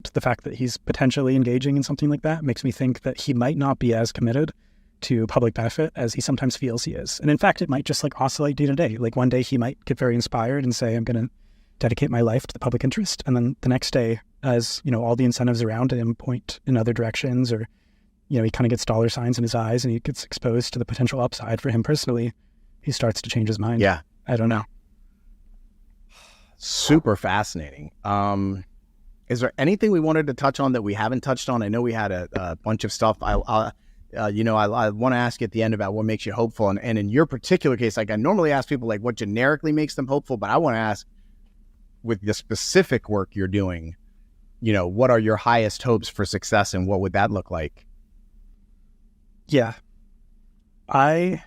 just the fact that he's potentially engaging in something like that makes me think that he might not be as committed to public benefit as he sometimes feels he is. And in fact, it might just like oscillate day to day. Like one day he might get very inspired and say, I'm going to dedicate my life to the public interest. And then the next day, as all the incentives around him point in other directions, or, he kind of gets dollar signs in his eyes and he gets exposed to the potential upside for him personally, he starts to change his mind. Yeah. I don't know. Super fascinating. Is there anything we wanted to touch on that we haven't touched on? I know we had a bunch of stuff. I want to ask you at the end about what makes you hopeful. And in your particular case, like I normally ask people like what generically makes them hopeful, but I want to ask with the specific work you're doing, what are your highest hopes for success and what would that look like? Yeah. I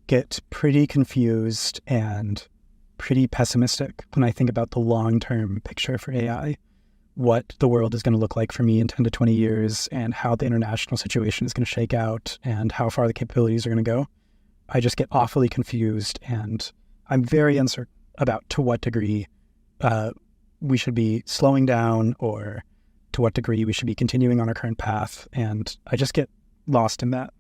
get pretty confused and pretty pessimistic when I think about the long-term picture for AI, what the world is going to look like for me in 10 to 20 years and how the international situation is going to shake out and how far the capabilities are going to go. I just get awfully confused and I'm very uncertain about to what degree we should be slowing down or to what degree we should be continuing on our current path. And I just get lost in that.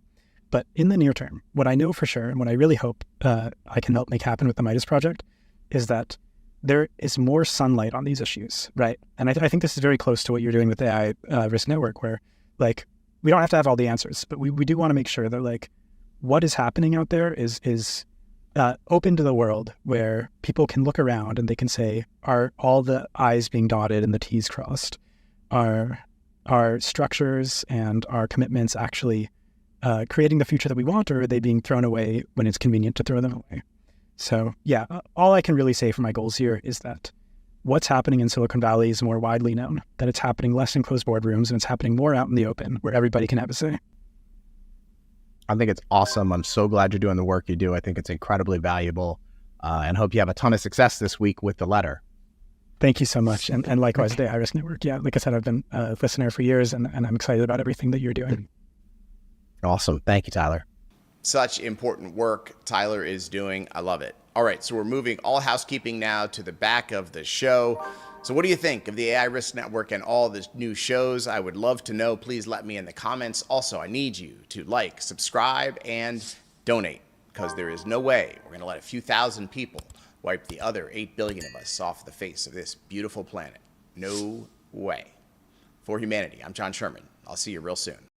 But in the near term, what I know for sure and what I really hope I can help make happen with the Midas project is that there is more sunlight on these issues, right? And I think this is very close to what you're doing with the AI risk network, where like we don't have to have all the answers, but we do want to make sure that like what is happening out there is open to the world, where people can look around and they can say, are all the I's being dotted and the T's crossed? Are our structures and our commitments actually creating the future that we want, or are they being thrown away when it's convenient to throw them away? So yeah, all I can really say for my goals here is that what's happening in Silicon Valley is more widely known, that it's happening less in closed boardrooms and it's happening more out in the open where everybody can have a say. I think it's awesome. I'm so glad you're doing the work you do. I think it's incredibly valuable and hope you have a ton of success this week with the letter. Thank you so much. And likewise, the AI Risk Network. Yeah, like I said, I've been a listener for years and I'm excited about everything that you're doing. Awesome. Thank you, Tyler. Such important work Tyler is doing. I love it. All right, so we're moving all housekeeping now to the back of the show. So what do you think of the AI Risk Network and all the new shows? I would love to know. Please let me in the comments. Also, I need you to like, subscribe, and donate, because there is no way we're going to let a few thousand people wipe the other 8 billion of us off the face of this beautiful planet. No way. For humanity, I'm John Sherman. I'll see you real soon.